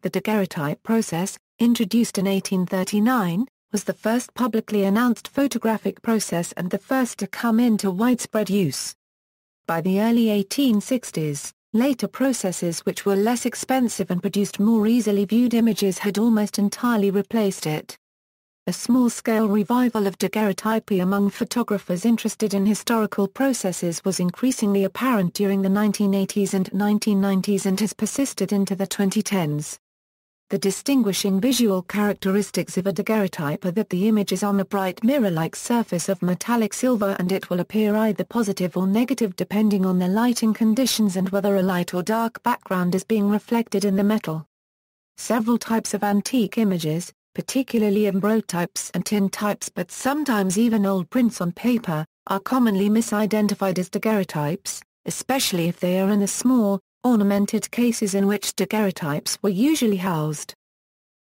The daguerreotype process, introduced in 1839, was the first publicly announced photographic process and the first to come into widespread use. By the early 1860s, later processes which were less expensive and produced more easily viewed images had almost entirely replaced it. A small-scale revival of daguerreotypy among photographers interested in historical processes was increasingly apparent during the 1980s and 1990s and has persisted into the 2010s. The distinguishing visual characteristics of a daguerreotype are that the image is on a bright mirror-like surface of metallic silver and it will appear either positive or negative depending on the lighting conditions and whether a light or dark background is being reflected in the metal. Several types of antique images, particularly ambrotypes and tintypes but sometimes even old prints on paper, are commonly misidentified as daguerreotypes, especially if they are in the small, ornamented cases in which daguerreotypes were usually housed.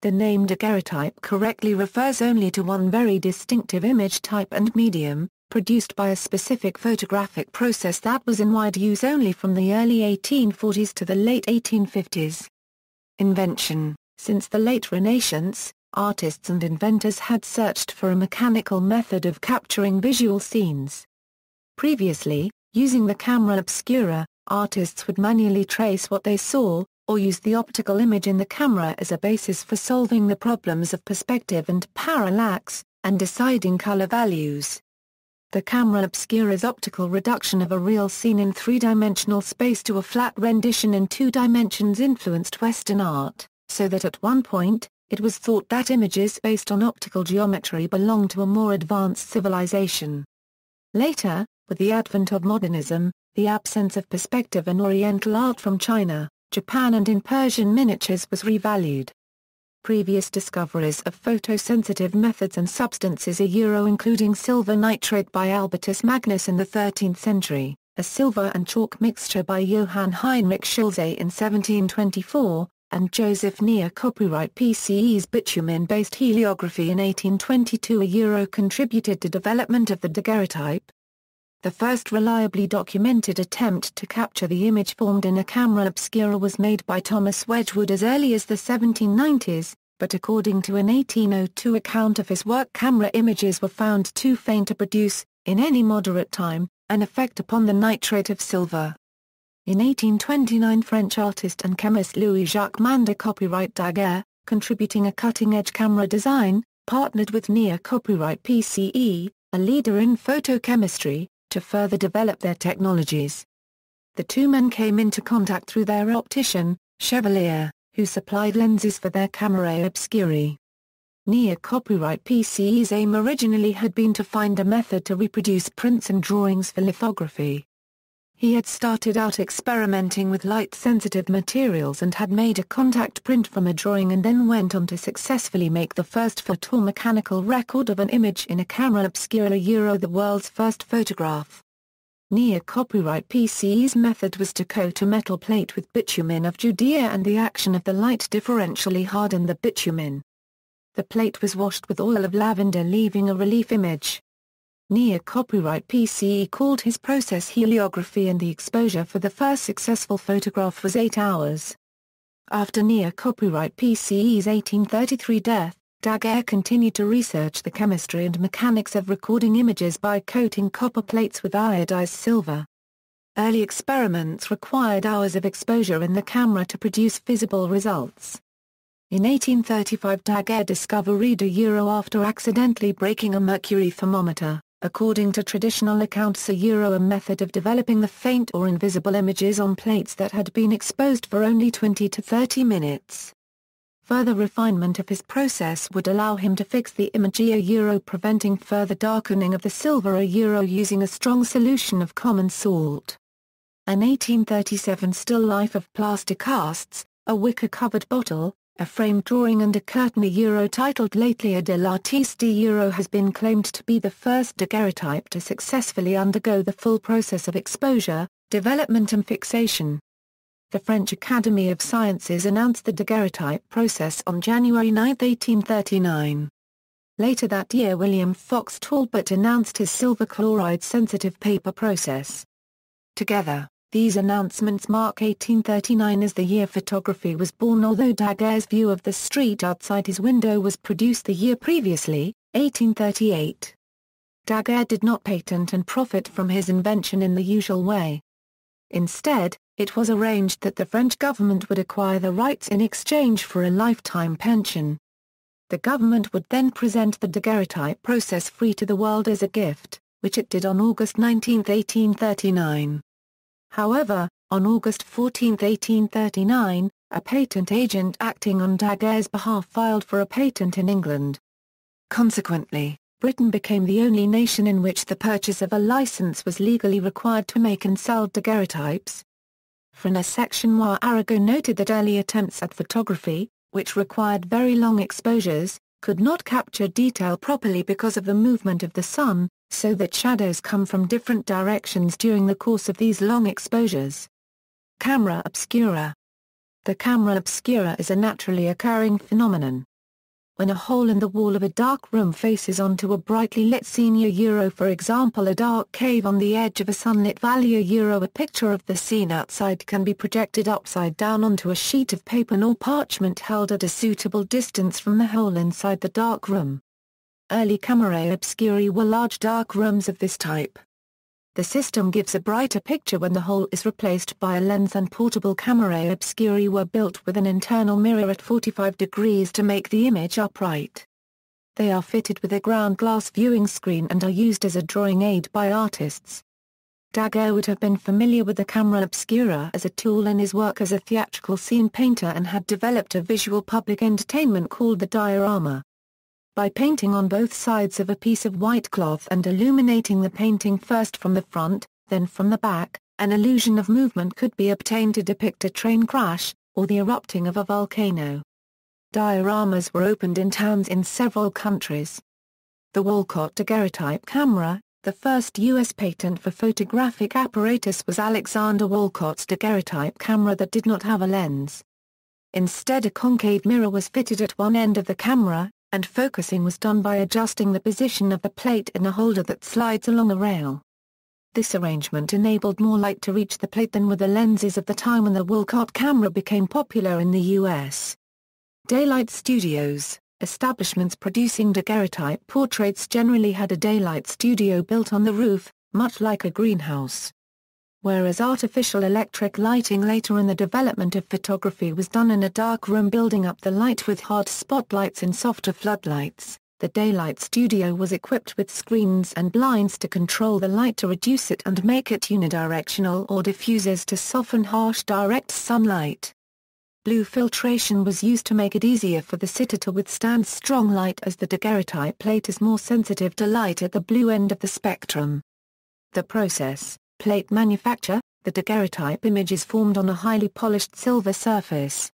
The name daguerreotype correctly refers only to one very distinctive image type and medium, produced by a specific photographic process that was in wide use only from the early 1840s to the late 1850s. Invention. Since the late Renaissance, artists and inventors had searched for a mechanical method of capturing visual scenes. Previously, using the camera obscura, artists would manually trace what they saw, or use the optical image in the camera as a basis for solving the problems of perspective and parallax, and deciding color values. The camera obscura's optical reduction of a real scene in three-dimensional space to a flat rendition in 2 dimensions influenced Western art, so that at one point, it was thought that images based on optical geometry belonged to a more advanced civilization. Later, with the advent of modernism, the absence of perspective in Oriental art from China, Japan and in Persian miniatures was revalued. Previous discoveries of photosensitive methods and substances including silver nitrate by Albertus Magnus in the 13th century, a silver and chalk mixture by Johann Heinrich Schulze in 1724, and Joseph Neer copyright PCE's bitumen-based heliography in 1822 contributed to development of the daguerreotype. The first reliably documented attempt to capture the image formed in a camera obscura was made by Thomas Wedgwood as early as the 1790s, but according to an 1802 account of his work, camera images were found too faint to produce, in any moderate time, an effect upon the nitrate of silver. In 1829 French artist and chemist Louis-Jacques Mander copyright Daguerre, contributing a cutting-edge camera design, partnered with Neer copyright PCE, a leader in photochemistry, to further develop their technologies. The two men came into contact through their optician, Chevalier, who supplied lenses for their camerae obscuri. Neer copyright PCE's aim originally had been to find a method to reproduce prints and drawings for lithography. He had started out experimenting with light-sensitive materials and had made a contact print from a drawing and then went on to successfully make the first photomechanical record of an image in a camera obscura, the world's first photograph. Neer copyright PCE's method was to coat a metal plate with bitumen of Judea and the action of the light differentially hardened the bitumen. The plate was washed with oil of lavender leaving a relief image. Neer copyright PCE called his process heliography and the exposure for the first successful photograph was 8 hours. After Neer copyright PCE's 1833 death, Daguerre continued to research the chemistry and mechanics of recording images by coating copper plates with iodized silver. Early experiments required hours of exposure in the camera to produce visible results. In 1835 Daguerre discovered after accidentally breaking a mercury thermometer. According to traditional accounts a method of developing the faint or invisible images on plates that had been exposed for only 20 to 30 minutes. Further refinement of his process would allow him to fix the image preventing further darkening of the silver using a strong solution of common salt. An 1837 still life of plaster casts, a wicker-covered bottle, a framed drawing and a curtain titled L'Atelier de l'artiste has been claimed to be the first daguerreotype to successfully undergo the full process of exposure, development and fixation. The French Academy of Sciences announced the daguerreotype process on January 9, 1839. Later that year William Fox Talbot announced his silver chloride sensitive paper process. Together, These announcements mark 1839 as the year photography was born, although Daguerre's view of the street outside his window was produced the year previously, 1838. Daguerre did not patent and profit from his invention in the usual way. Instead, it was arranged that the French government would acquire the rights in exchange for a lifetime pension. The government would then present the daguerreotype process free to the world as a gift, which it did on August 19, 1839. However, on August 14, 1839, a patent agent acting on Daguerre's behalf filed for a patent in England. Consequently, Britain became the only nation in which the purchase of a license was legally required to make and sell daguerreotypes. From a section where Arago noted that early attempts at photography, which required very long exposures, could not capture detail properly because of the movement of the sun, so that shadows come from different directions during the course of these long exposures. Camera obscura. The camera obscura is a naturally occurring phenomenon. When a hole in the wall of a dark room faces onto a brightly lit scene, for example a dark cave on the edge of a sunlit valley, a picture of the scene outside can be projected upside down onto a sheet of paper or parchment held at a suitable distance from the hole inside the dark room. Early camerae obscuri were large dark rooms of this type. The system gives a brighter picture when the hole is replaced by a lens, and portable camerae obscuri were built with an internal mirror at 45 degrees to make the image upright. They are fitted with a ground glass viewing screen and are used as a drawing aid by artists. Daguerre would have been familiar with the camera obscura as a tool in his work as a theatrical scene painter and had developed a visual public entertainment called the Diorama. By painting on both sides of a piece of white cloth and illuminating the painting first from the front, then from the back, an illusion of movement could be obtained to depict a train crash, or the erupting of a volcano. Dioramas were opened in towns in several countries. The Walcott daguerreotype camera, the first U.S. patent for photographic apparatus, was Alexander Walcott's daguerreotype camera that did not have a lens. Instead, a concave mirror was fitted at one end of the camera, and focusing was done by adjusting the position of the plate in a holder that slides along a rail. This arrangement enabled more light to reach the plate than with the lenses of the time when the Walcott camera became popular in the U.S. Daylight studios, establishments producing daguerreotype portraits, generally had a daylight studio built on the roof, much like a greenhouse. Whereas artificial electric lighting later in the development of photography was done in a dark room building up the light with hard spotlights and softer floodlights, the daylight studio was equipped with screens and blinds to control the light to reduce it and make it unidirectional, or diffusers to soften harsh direct sunlight. Blue filtration was used to make it easier for the sitter to withstand strong light, as the daguerreotype plate is more sensitive to light at the blue end of the spectrum. The process. Plate manufacture. The daguerreotype image is formed on a highly polished silver surface.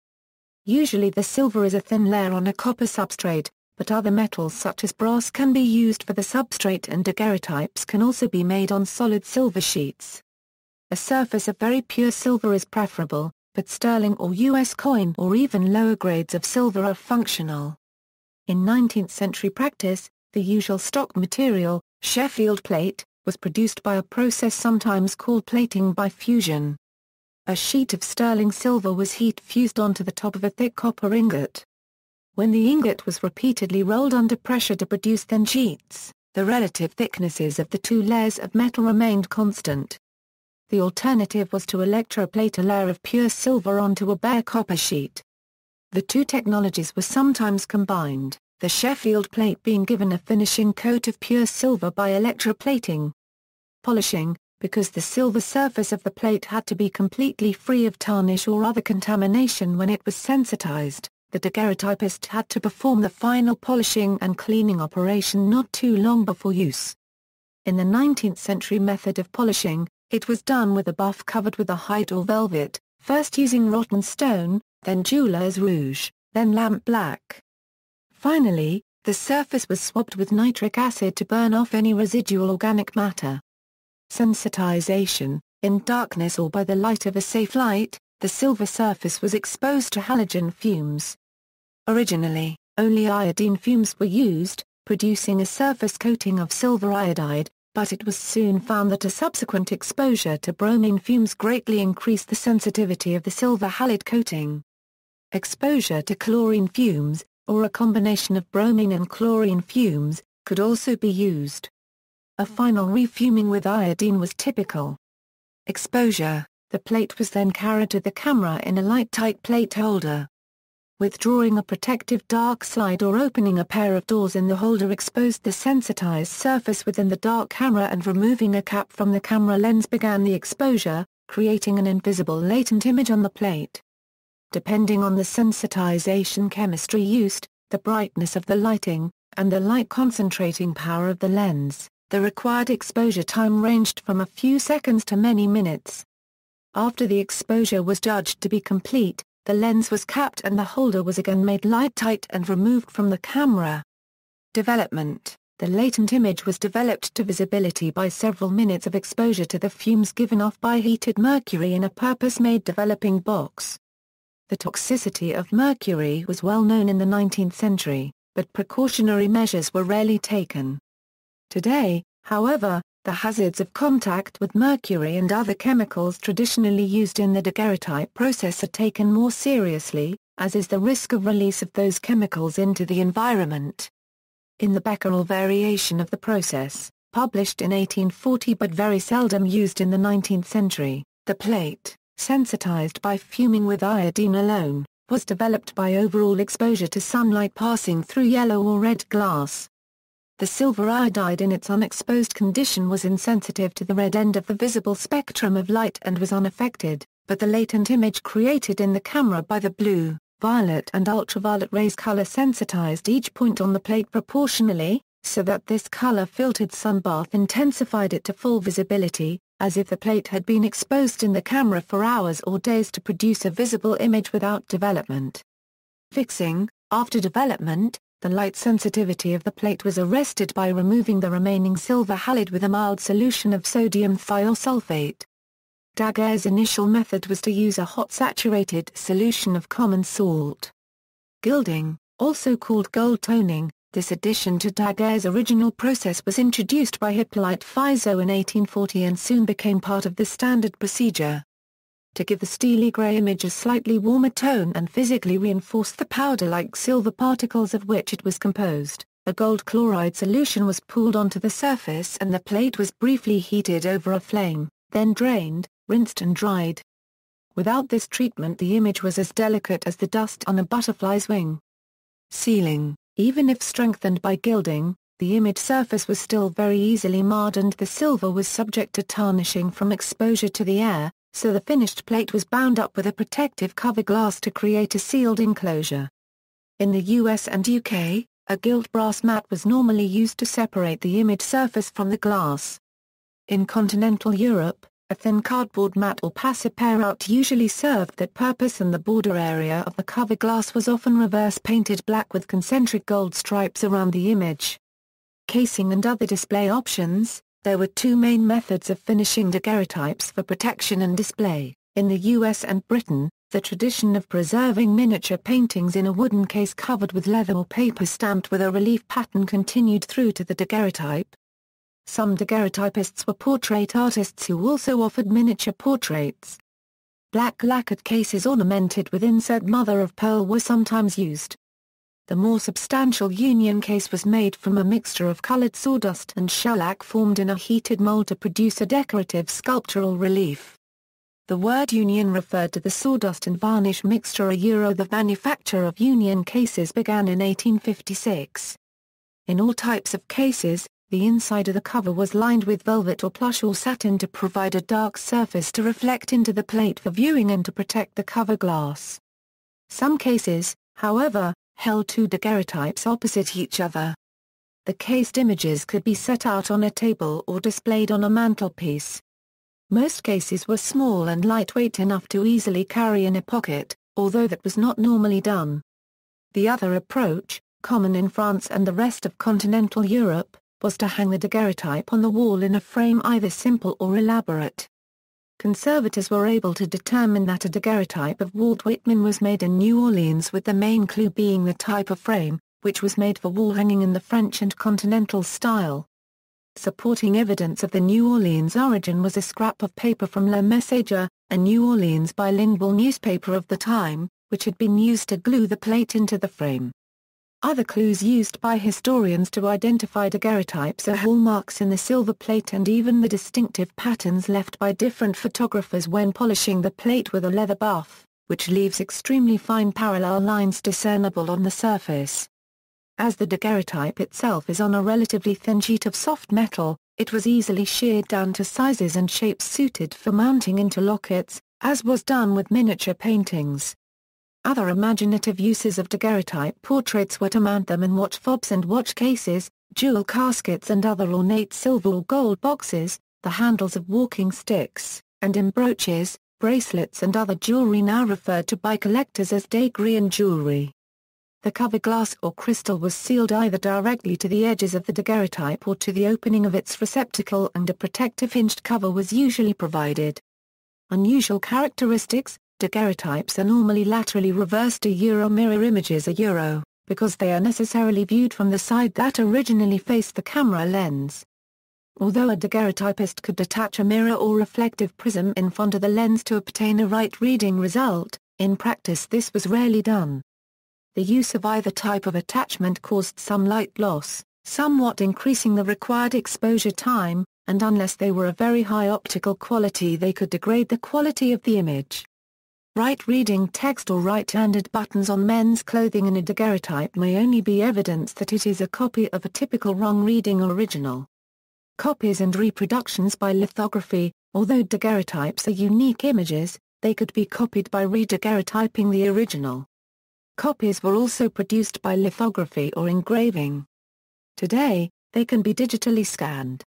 Usually the silver is a thin layer on a copper substrate, but other metals such as brass can be used for the substrate, and daguerreotypes can also be made on solid silver sheets. A surface of very pure silver is preferable, but sterling or US coin or even lower grades of silver are functional. In 19th century practice, the usual stock material, Sheffield plate, was produced by a process sometimes called plating by fusion. A sheet of sterling silver was heat fused onto the top of a thick copper ingot. When the ingot was repeatedly rolled under pressure to produce thin sheets, the relative thicknesses of the two layers of metal remained constant. The alternative was to electroplate a layer of pure silver onto a bare copper sheet. The two technologies were sometimes combined, the Sheffield plate being given a finishing coat of pure silver by electroplating. Polishing. Because the silver surface of the plate had to be completely free of tarnish or other contamination when it was sensitized, the daguerreotypist had to perform the final polishing and cleaning operation not too long before use. In the 19th century method of polishing, it was done with a buff covered with a hide or velvet, first using rotten stone, then jeweler's rouge, then lamp black. Finally, the surface was swabbed with nitric acid to burn off any residual organic matter. Sensitization. In darkness or by the light of a safe light, the silver surface was exposed to halogen fumes. Originally, only iodine fumes were used, producing a surface coating of silver iodide, but it was soon found that a subsequent exposure to bromine fumes greatly increased the sensitivity of the silver halide coating. Exposure to chlorine fumes, or a combination of bromine and chlorine fumes, could also be used. A final refuming with iodine was typical. Exposure: the plate was then carried to the camera in a light-tight plate holder. Withdrawing a protective dark slide or opening a pair of doors in the holder exposed the sensitized surface within the dark camera, and removing a cap from the camera lens began the exposure, creating an invisible latent image on the plate. Depending on the sensitization chemistry used, the brightness of the lighting, and the light concentrating power of the lens, the required exposure time ranged from a few seconds to many minutes. After the exposure was judged to be complete, the lens was capped and the holder was again made light-tight and removed from the camera. Development: the latent image was developed to visibility by several minutes of exposure to the fumes given off by heated mercury in a purpose-made developing box. The toxicity of mercury was well known in the 19th century, but precautionary measures were rarely taken. Today, however, the hazards of contact with mercury and other chemicals traditionally used in the daguerreotype process are taken more seriously, as is the risk of release of those chemicals into the environment. In the Becquerel variation of the process, published in 1840 but very seldom used in the 19th century, the plate, sensitized by fuming with iodine alone, was developed by overall exposure to sunlight passing through yellow or red glass. The silver iodide in its unexposed condition was insensitive to the red end of the visible spectrum of light and was unaffected, but the latent image created in the camera by the blue, violet and ultraviolet rays color sensitized each point on the plate proportionally, so that this color-filtered sunbath intensified it to full visibility, as if the plate had been exposed in the camera for hours or days to produce a visible image without development. Fixing: after development, the light sensitivity of the plate was arrested by removing the remaining silver halide with a mild solution of sodium thiosulfate. Daguerre's initial method was to use a hot saturated solution of common salt. Gilding, also called gold toning, this addition to Daguerre's original process was introduced by Hippolyte Fizeau in 1840 and soon became part of the standard procedure. To give the steely grey image a slightly warmer tone and physically reinforce the powder-like silver particles of which it was composed, a gold chloride solution was poured onto the surface and the plate was briefly heated over a flame, then drained, rinsed and dried. Without this treatment the image was as delicate as the dust on a butterfly's wing. Sealing: even if strengthened by gilding, the image surface was still very easily marred and the silver was subject to tarnishing from exposure to the air, so the finished plate was bound up with a protective cover glass to create a sealed enclosure. In the US and UK, a gilt brass mat was normally used to separate the image surface from the glass. In continental Europe, a thin cardboard mat or passepartout usually served that purpose, and the border area of the cover glass was often reverse-painted black with concentric gold stripes around the image. Casing and other display options: there were two main methods of finishing daguerreotypes for protection and display. In the US and Britain, the tradition of preserving miniature paintings in a wooden case covered with leather or paper stamped with a relief pattern continued through to the daguerreotype. Some daguerreotypists were portrait artists who also offered miniature portraits. Black lacquered cases ornamented with inset mother-of-pearl were sometimes used. The more substantial union case was made from a mixture of colored sawdust and shellac formed in a heated mold to produce a decorative sculptural relief. The word union referred to the sawdust and varnish mixture. The manufacture of union cases began in 1856. In all types of cases, the inside of the cover was lined with velvet or plush or satin to provide a dark surface to reflect into the plate for viewing and to protect the cover glass. Some cases, however, held two daguerreotypes opposite each other. The cased images could be set out on a table or displayed on a mantelpiece. Most cases were small and lightweight enough to easily carry in a pocket, although that was not normally done. The other approach, common in France and the rest of continental Europe, was to hang the daguerreotype on the wall in a frame either simple or elaborate. Conservators were able to determine that a daguerreotype of Walt Whitman was made in New Orleans, with the main clue being the type of frame, which was made for wall hanging in the French and continental style. Supporting evidence of the New Orleans origin was a scrap of paper from Le Messager, a New Orleans bilingual newspaper of the time, which had been used to glue the plate into the frame. Other clues used by historians to identify daguerreotypes are hallmarks in the silver plate and even the distinctive patterns left by different photographers when polishing the plate with a leather buff, which leaves extremely fine parallel lines discernible on the surface. As the daguerreotype itself is on a relatively thin sheet of soft metal, it was easily sheared down to sizes and shapes suited for mounting into lockets, as was done with miniature paintings. Other imaginative uses of daguerreotype portraits were to mount them in watch fobs and watch cases, jewel caskets and other ornate silver or gold boxes, the handles of walking sticks, and in brooches, bracelets and other jewelry now referred to by collectors as daguerrean jewelry. The cover glass or crystal was sealed either directly to the edges of the daguerreotype or to the opening of its receptacle, and a protective hinged cover was usually provided. Unusual characteristics: daguerreotypes are normally laterally reversed mirror images because they are necessarily viewed from the side that originally faced the camera lens. Although a daguerreotypist could attach a mirror or reflective prism in front of the lens to obtain a right reading result, in practice this was rarely done. The use of either type of attachment caused some light loss, somewhat increasing the required exposure time, and unless they were of very high optical quality they could degrade the quality of the image. Right-reading text or right-handed buttons on men's clothing in a daguerreotype may only be evidence that it is a copy of a typical wrong-reading original. Copies and reproductions by lithography: although daguerreotypes are unique images, they could be copied by re-daguerreotyping the original. Copies were also produced by lithography or engraving. Today, they can be digitally scanned.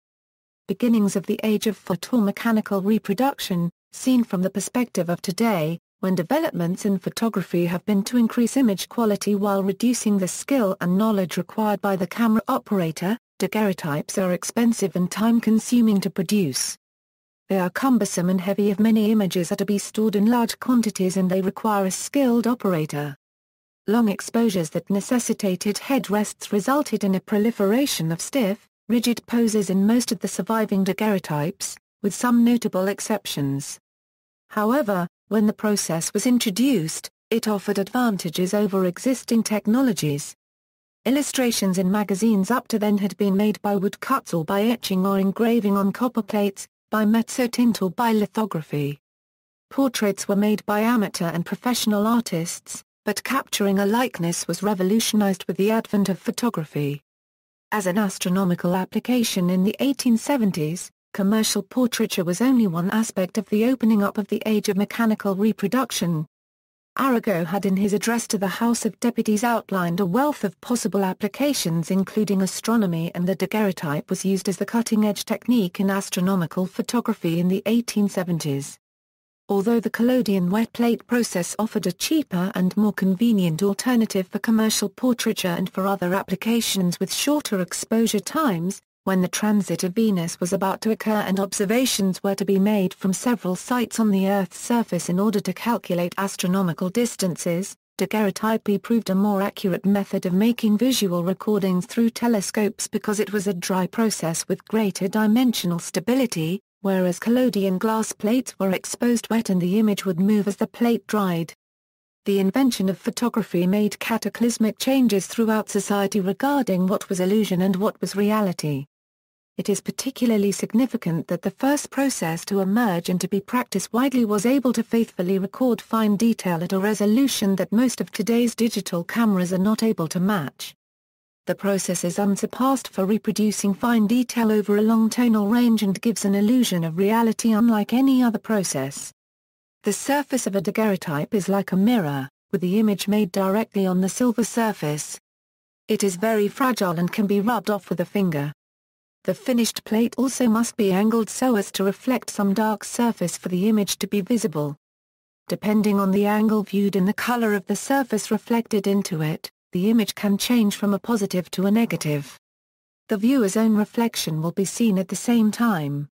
Beginnings of the age of photomechanical reproduction, seen from the perspective of today, when developments in photography have been to increase image quality while reducing the skill and knowledge required by the camera operator, daguerreotypes are expensive and time-consuming to produce. They are cumbersome and heavy if many images are to be stored in large quantities and they require a skilled operator. Long exposures that necessitated headrests resulted in a proliferation of stiff, rigid poses in most of the surviving daguerreotypes, with some notable exceptions. However, when the process was introduced, it offered advantages over existing technologies. Illustrations in magazines up to then had been made by woodcuts or by etching or engraving on copper plates, by mezzotint or by lithography. Portraits were made by amateur and professional artists, but capturing a likeness was revolutionized with the advent of photography. As an astronomical application in the 1870s, commercial portraiture was only one aspect of the opening up of the age of mechanical reproduction. Arago had in his address to the House of Deputies outlined a wealth of possible applications including astronomy, and the daguerreotype was used as the cutting-edge technique in astronomical photography in the 1870s. Although the collodion wet plate process offered a cheaper and more convenient alternative for commercial portraiture and for other applications with shorter exposure times, when the transit of Venus was about to occur and observations were to be made from several sites on the Earth's surface in order to calculate astronomical distances, daguerreotypy proved a more accurate method of making visual recordings through telescopes because it was a dry process with greater dimensional stability, whereas collodion glass plates were exposed wet and the image would move as the plate dried. The invention of photography made cataclysmic changes throughout society regarding what was illusion and what was reality. It is particularly significant that the first process to emerge and to be practiced widely was able to faithfully record fine detail at a resolution that most of today's digital cameras are not able to match. The process is unsurpassed for reproducing fine detail over a long tonal range and gives an illusion of reality unlike any other process. The surface of a daguerreotype is like a mirror, with the image made directly on the silver surface. It is very fragile and can be rubbed off with a finger. The finished plate also must be angled so as to reflect some dark surface for the image to be visible. Depending on the angle viewed and the color of the surface reflected into it, the image can change from a positive to a negative. The viewer's own reflection will be seen at the same time.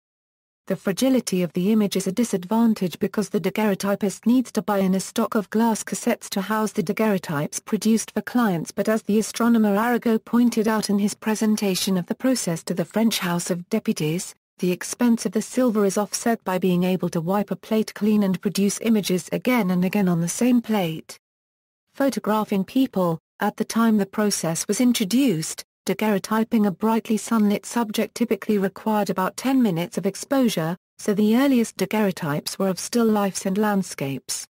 The fragility of the image is a disadvantage because the daguerreotypist needs to buy in a stock of glass cassettes to house the daguerreotypes produced for clients, but as the astronomer Arago pointed out in his presentation of the process to the French House of Deputies, the expense of the silver is offset by being able to wipe a plate clean and produce images again and again on the same plate. Photographing people. At the time the process was introduced, daguerreotyping a brightly sunlit subject typically required about 10 minutes of exposure, so the earliest daguerreotypes were of still lifes and landscapes.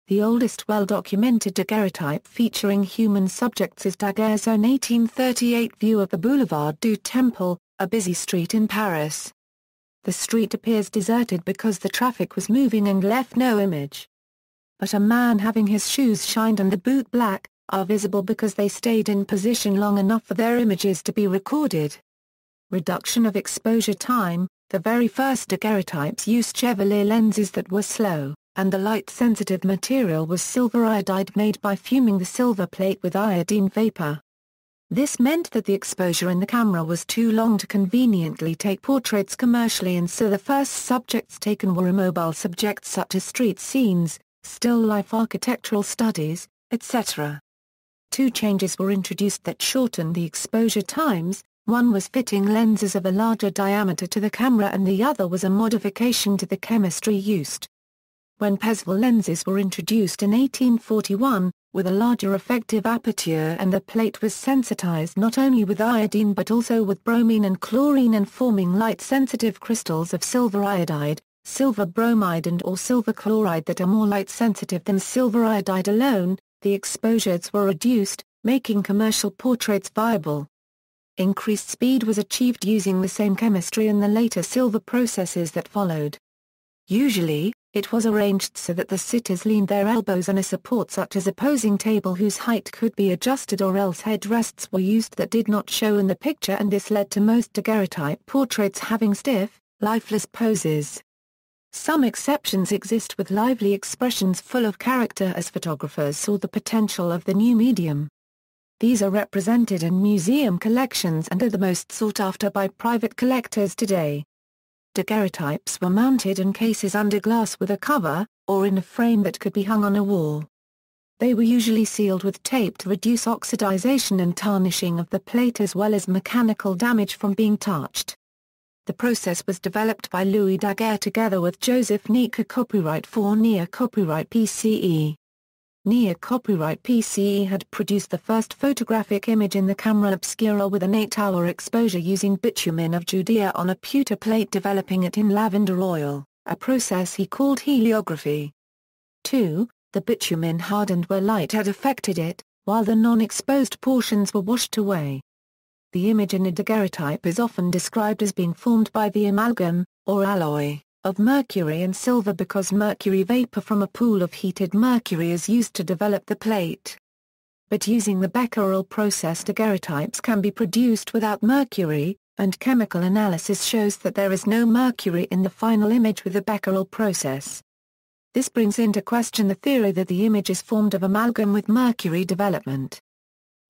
The oldest well-documented daguerreotype featuring human subjects is Daguerre's own 1838 view of the Boulevard du Temple, a busy street in Paris. The street appears deserted because the traffic was moving and left no image. But a man having his shoes shined and a boot black are visible because they stayed in position long enough for their images to be recorded. Reduction of exposure time. The very first daguerreotypes used Chevalier lenses that were slow, and the light-sensitive material was silver iodide made by fuming the silver plate with iodine vapor. This meant that the exposure in the camera was too long to conveniently take portraits commercially, and so the first subjects taken were immobile subjects such as street scenes, still life architectural studies, etc. Two changes were introduced that shortened the exposure times. One was fitting lenses of a larger diameter to the camera and the other was a modification to the chemistry used. When Pesvel lenses were introduced in 1841, with a larger effective aperture, and the plate was sensitized not only with iodine but also with bromine and chlorine, and forming light-sensitive crystals of silver iodide, silver bromide and or silver chloride that are more light-sensitive than silver iodide alone, the exposures were reduced, making commercial portraits viable. Increased speed was achieved using the same chemistry in the later silver processes that followed. Usually, it was arranged so that the sitters leaned their elbows on a support such as a posing table whose height could be adjusted, or else headrests were used that did not show in the picture, and this led to most daguerreotype portraits having stiff, lifeless poses. Some exceptions exist with lively expressions full of character as photographers saw the potential of the new medium. These are represented in museum collections and are the most sought after by private collectors today. Daguerreotypes were mounted in cases under glass with a cover, or in a frame that could be hung on a wall. They were usually sealed with tape to reduce oxidization and tarnishing of the plate as well as mechanical damage from being touched. The process was developed by Louis Daguerre together with Joseph Niecks. Copyright for Niecks. Copyright PCE. Niecks. Copyright PCE had produced the first photographic image in the camera obscura with an 8-hour exposure using bitumen of Judea on a pewter plate, developing it in lavender oil, a process he called heliography. 2. The bitumen hardened where light had affected it, while the non-exposed portions were washed away. The image in a daguerreotype is often described as being formed by the amalgam, or alloy, of mercury and silver because mercury vapor from a pool of heated mercury is used to develop the plate. But using the Becquerel process, daguerreotypes can be produced without mercury, and chemical analysis shows that there is no mercury in the final image with the Becquerel process. This brings into question the theory that the image is formed of amalgam with mercury development.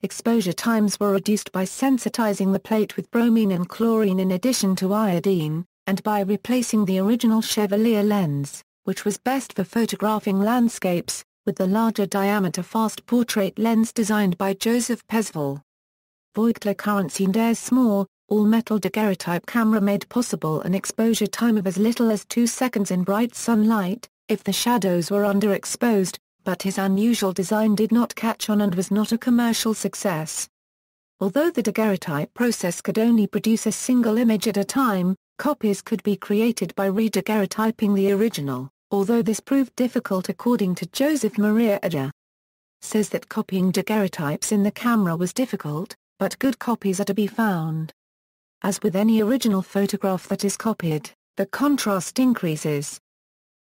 Exposure times were reduced by sensitizing the plate with bromine and chlorine in addition to iodine, and by replacing the original Chevalier lens, which was best for photographing landscapes, with the larger diameter fast portrait lens designed by Joseph Pesvel. Voigtler currency Daguerre's small, all-metal daguerreotype camera made possible an exposure time of as little as 2 seconds in bright sunlight, if the shadows were underexposed, but his unusual design did not catch on and was not a commercial success. Although the daguerreotype process could only produce a single image at a time, copies could be created by re-daguerreotyping the original, although this proved difficult according to Joseph Maria Adler. Says that copying daguerreotypes in the camera was difficult, but good copies are to be found. As with any original photograph that is copied, the contrast increases.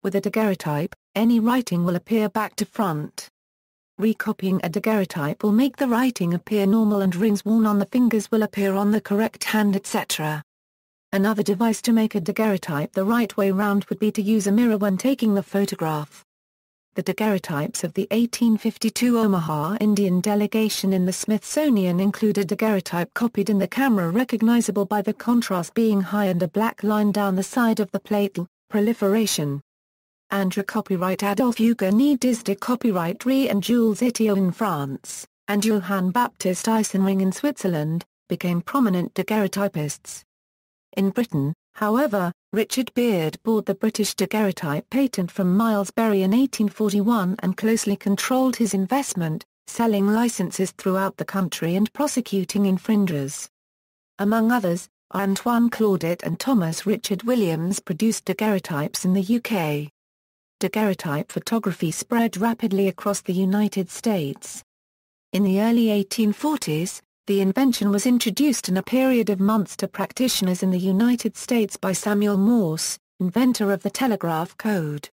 With a daguerreotype, any writing will appear back to front. Recopying a daguerreotype will make the writing appear normal and rings worn on the fingers will appear on the correct hand, etc. Another device to make a daguerreotype the right way round would be to use a mirror when taking the photograph. The daguerreotypes of the 1852 Omaha Indian delegation in the Smithsonian include a daguerreotype copied in the camera recognizable by the contrast being high and a black line down the side of the plate, Proliferation. Andrew copyright Adolphe Hugues de copyright Rie and Jules Itiot in France, and Johann Baptist Eisenring in Switzerland, became prominent daguerreotypists. In Britain, however, Richard Beard bought the British daguerreotype patent from Miles Berry in 1841 and closely controlled his investment, selling licenses throughout the country and prosecuting infringers. Among others, Antoine Claudette and Thomas Richard Williams produced daguerreotypes in the UK. Daguerreotype photography spread rapidly across the United States. In the early 1840s, the invention was introduced in a period of months to practitioners in the United States by Samuel Morse, inventor of the telegraph code.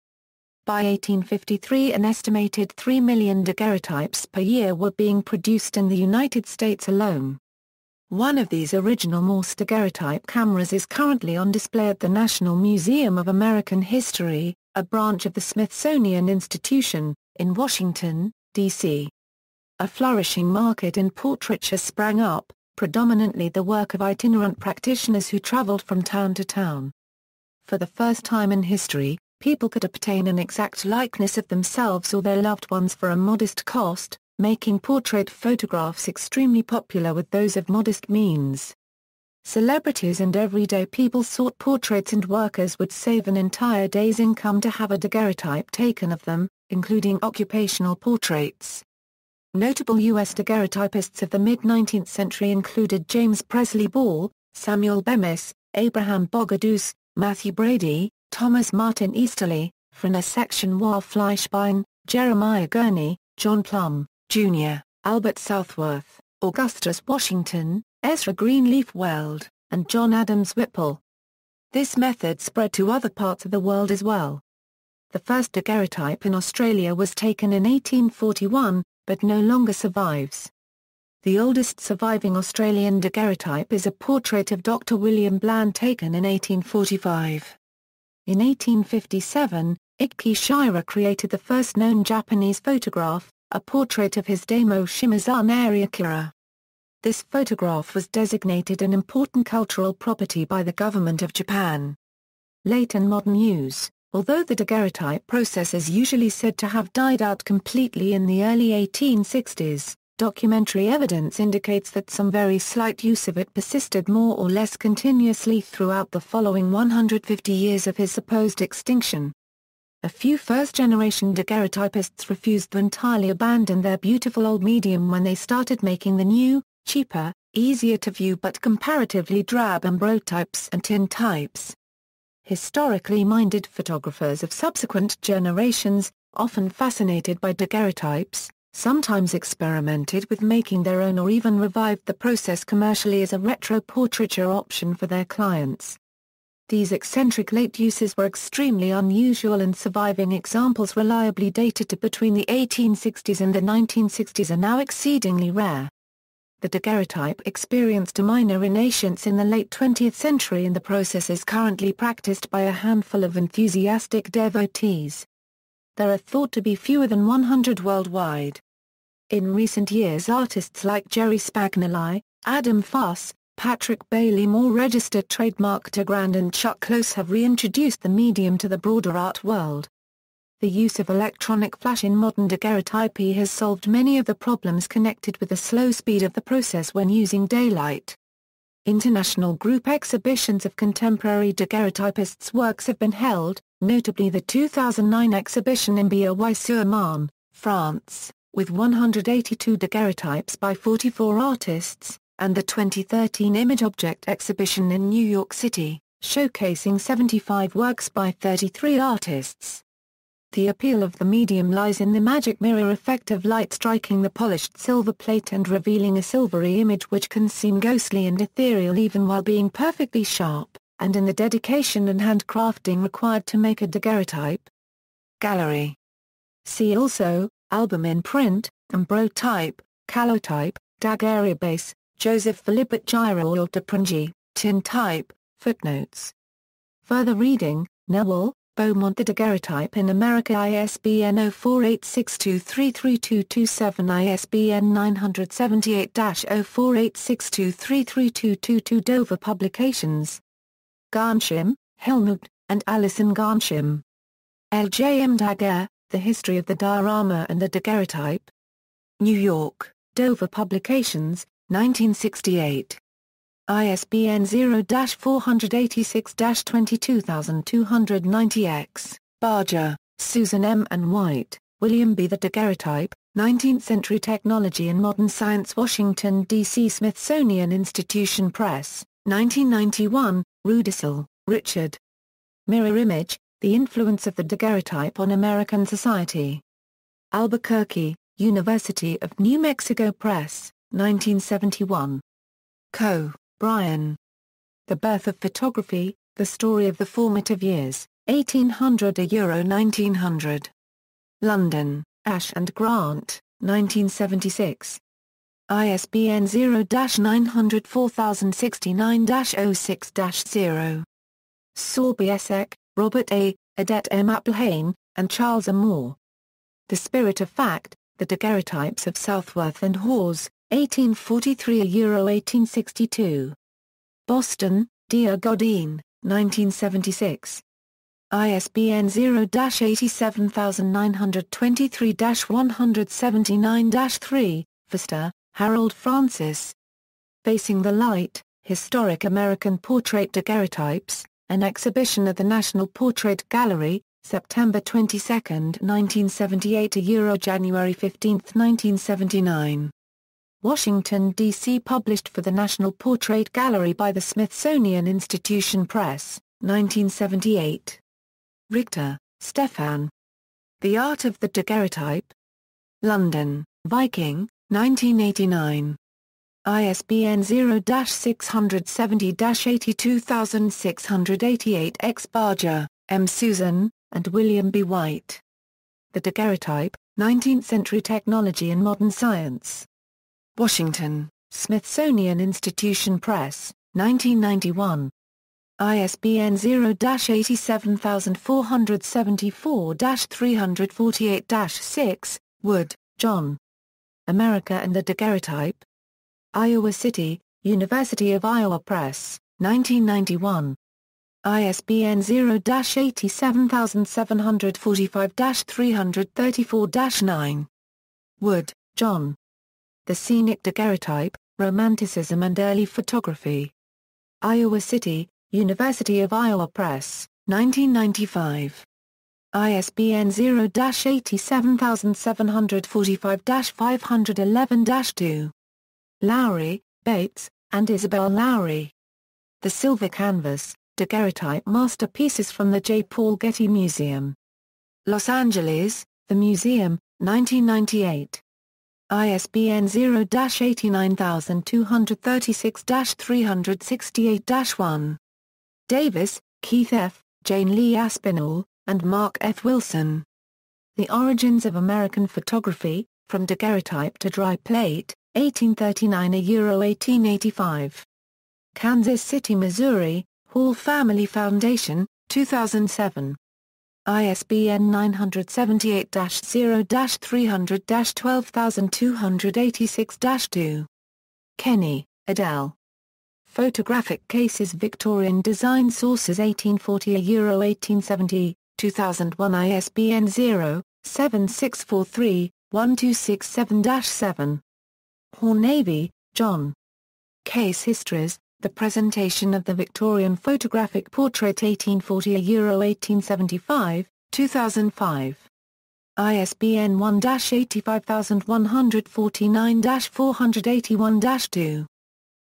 By 1853 an estimated 3 million daguerreotypes per year were being produced in the United States alone. One of these original Morse daguerreotype cameras is currently on display at the National Museum of American History, a branch of the Smithsonian Institution, in Washington, D.C. A flourishing market in portraiture sprang up, predominantly the work of itinerant practitioners who traveled from town to town. For the first time in history, people could obtain an exact likeness of themselves or their loved ones for a modest cost, making portrait photographs extremely popular with those of modest means. Celebrities and everyday people sought portraits, and workers would save an entire day's income to have a daguerreotype taken of them, including occupational portraits. Notable U.S. daguerreotypists of the mid-19th century included James Presley Ball, Samuel Bemis, Abraham Bogadous, Matthew Brady, Thomas Martin Easterly, Francesc Noir Fleischbein, Jeremiah Gurney, John Plum, Jr., Albert Southworth, Augustus Washington, Ezra Greenleaf Weld, and John Adams Whipple. This method spread to other parts of the world as well. The first daguerreotype in Australia was taken in 1841, but no longer survives. The oldest surviving Australian daguerreotype is a portrait of Dr. William Bland taken in 1845. In 1857, Ikki Shira created the first known Japanese photograph, a portrait of his daimyo Shimazane Akira. This photograph was designated an important cultural property by the government of Japan. Late in modern use, although the daguerreotype process is usually said to have died out completely in the early 1860s, documentary evidence indicates that some very slight use of it persisted more or less continuously throughout the following 150 years of his supposed extinction. A few first-generation daguerreotypists refused to entirely abandon their beautiful old medium when they started making the new, cheaper, easier-to-view but comparatively drab ambrotypes and tintypes. Historically minded photographers of subsequent generations, often fascinated by daguerreotypes, sometimes experimented with making their own or even revived the process commercially as a retro-portraiture option for their clients. These eccentric late uses were extremely unusual, and surviving examples reliably dated to between the 1860s and the 1960s are now exceedingly rare. The daguerreotype experienced a minor renaissance in the late 20th century, and the process is currently practiced by a handful of enthusiastic devotees. There are thought to be fewer than 100 worldwide. In recent years, artists like Jerry Spagnoli, Adam Fuss, Patrick Bailey Moore, registered trademark Degrand, and Chuck Close have reintroduced the medium to the broader art world. The use of electronic flash in modern daguerreotypy has solved many of the problems connected with the slow speed of the process when using daylight. International group exhibitions of contemporary daguerreotypists' works have been held, notably the 2009 exhibition in Beauvais-sur-Marne, France, with 182 daguerreotypes by 44 artists, and the 2013 Image Object exhibition in New York City, showcasing 75 works by 33 artists. The appeal of the medium lies in the magic mirror effect of light striking the polished silver plate and revealing a silvery image which can seem ghostly and ethereal even while being perfectly sharp, and in the dedication and handcrafting required to make a daguerreotype. Gallery. See also, album in print, ambrotype, calotype, daguerreobase, Joseph Philippe Giraud de Pringy, tintype, footnotes. Further reading, Newell, Beaumont the Daguerreotype in America ISBN 0486233227 ISBN 978-0486233222 Dover Publications. Garnshim, Helmut, and Alison Garnshim. L.J.M. Daguerre, The History of the Diorama and the Daguerreotype. New York, Dover Publications, 1968. ISBN 0-486-22290-X. Barger, Susan M. and White, William B. The Daguerreotype, 19th Century Technology and Modern Science Washington, D.C. Smithsonian Institution Press, 1991, Rudisill, Richard. Mirror Image, The Influence of the Daguerreotype on American Society. Albuquerque, University of New Mexico Press, 1971. Coe, Brian. The Birth of Photography, The Story of the Formative Years, 1800–1900. London, Ash and Grant, 1976. ISBN 0-904069-06-0. Sorbiesek, Robert A., Odette M. Applehane, and Charles A. Moore. The Spirit of Fact, The Daguerreotypes of Southworth and Hawes, 1843–1862. Boston, D. Godine, 1976. ISBN 0-87923-179-3, Foster, Harold Francis. Facing the Light, Historic American Portrait Daguerreotypes, an exhibition at the National Portrait Gallery, September 22, 1978 to January 15, 1979. Washington, D.C. Published for the National Portrait Gallery by the Smithsonian Institution Press, 1978. Richter, Stefan. The Art of the Daguerreotype. London, Viking, 1989. ISBN 0-670-82688-X. Barger, M. Susan, and William B. White. The Daguerreotype, 19th Century Technology and Modern Science. Washington, Smithsonian Institution Press, 1991. ISBN 0-87474-348-6, Wood, John. America and the Daguerreotype. Iowa City, University of Iowa Press, 1991. ISBN 0-87745-334-9. Wood, John. The Scenic Daguerreotype, Romanticism and Early Photography. Iowa City, University of Iowa Press, 1995. ISBN 0-87745-511-2. Lowry, Bates, and Isabel Lowry. The Silver Canvas, Daguerreotype Masterpieces from the J. Paul Getty Museum. Los Angeles, The Museum, 1998. ISBN 0-89236-368-1. Davis, Keith F., Jane Lee Aspinall, and Mark F. Wilson. The Origins of American Photography, From Daguerreotype to Dry Plate, 1839–1885. Kansas City, Missouri, Hall Family Foundation, 2007. ISBN 978-0-300-12286-2. Kenny, Adele. Photographic Cases, Victorian Design Sources, 1840–1870, 2001. ISBN 0-7643-1267-7. Hornavy, John. Case Histories, The Presentation of the Victorian Photographic Portrait, 1840–1875, 2005. ISBN 1-85149-481-2.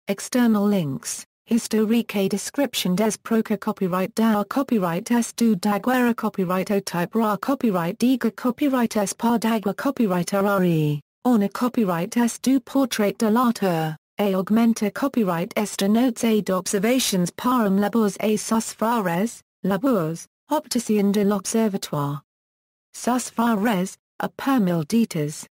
External links: Historique description des Proca, copyright DAO, copyright Us Daguerre, copyright Ra, copyright Diga, copyright S par Daguerre, copyright RE, on a copyright S Portrait de l'Auteur, et augmenta, copyright Est notes et d'observations par labors et sus frères, labors, opticien de l'Observatoire. Sus frères, a per mil ditas.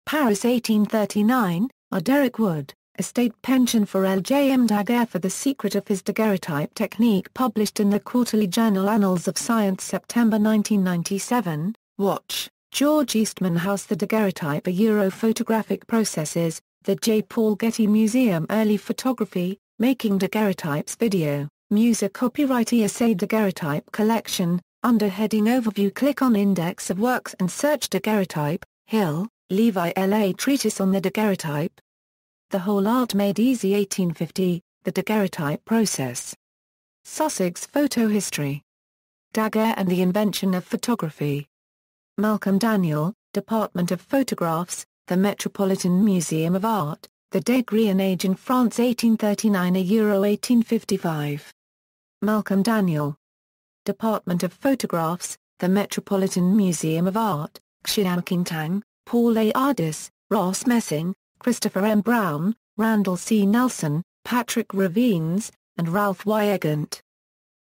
Paris, 1839, Derek Wood, Estate pension for L.J.M. Daguerre for the secret of his daguerreotype technique, published in the quarterly journal Annals of Science, September 1997. Watch, George Eastman House, The Daguerreotype, Photographic Processes, the J. Paul Getty Museum, Early Photography, Making Daguerreotypes video, Musa Copyright ESA Daguerreotype Collection. Under heading Overview, click on Index of Works and search Daguerreotype. Hill, Levi L.A. Treatise on the Daguerreotype. The Whole Art Made Easy, 1850, The Daguerreotype Process. Sussex Photo History. Daguerre and the Invention of Photography. Malcolm Daniel, Department of Photographs, The Metropolitan Museum of Art, The Daguerrean Age in France, 1839–1855. Malcolm Daniel. Department of Photographs, The Metropolitan Museum of Art, Xiaoqingtang, Paul A. Ardis, Ross Messing, Christopher M. Brown, Randall C. Nelson, Patrick Ravines, and Ralph Y. Egant.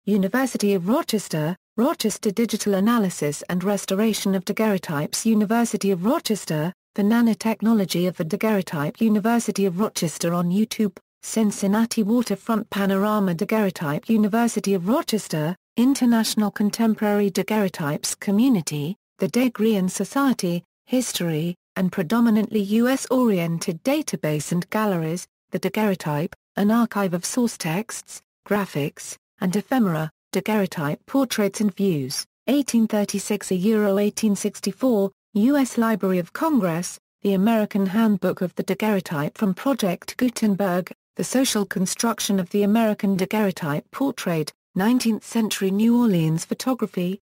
University of Rochester, Rochester Digital Analysis and Restoration of Daguerreotypes, University of Rochester, The Nanotechnology of the Daguerreotype, University of Rochester. On YouTube, Cincinnati Waterfront Panorama Daguerreotype, University of Rochester, International Contemporary Daguerreotypes Community, The Daguerrean Society, History, and predominantly U.S.-oriented database and galleries, The Daguerreotype, an archive of source texts, graphics, and ephemera, Daguerreotype Portraits and Views, 1836–1864, U.S. Library of Congress, The American Handbook of the Daguerreotype from Project Gutenberg, The Social Construction of the American Daguerreotype Portrait, 19th Century New Orleans Photography,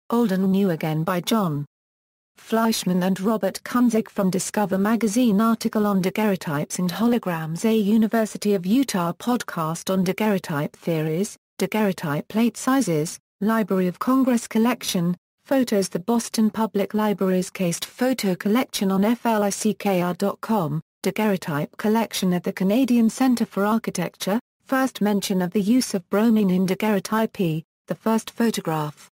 Old and New Again by John Fleischman and Robert Kunzig from Discover Magazine. Article on daguerreotypes and holograms. A University of Utah podcast on daguerreotype theories, daguerreotype plate sizes, Library of Congress collection, photos. The Boston Public Library's cased photo collection on flickr.com, daguerreotype collection at the Canadian Centre for Architecture, first mention of the use of bromine in daguerreotypy, the first photograph.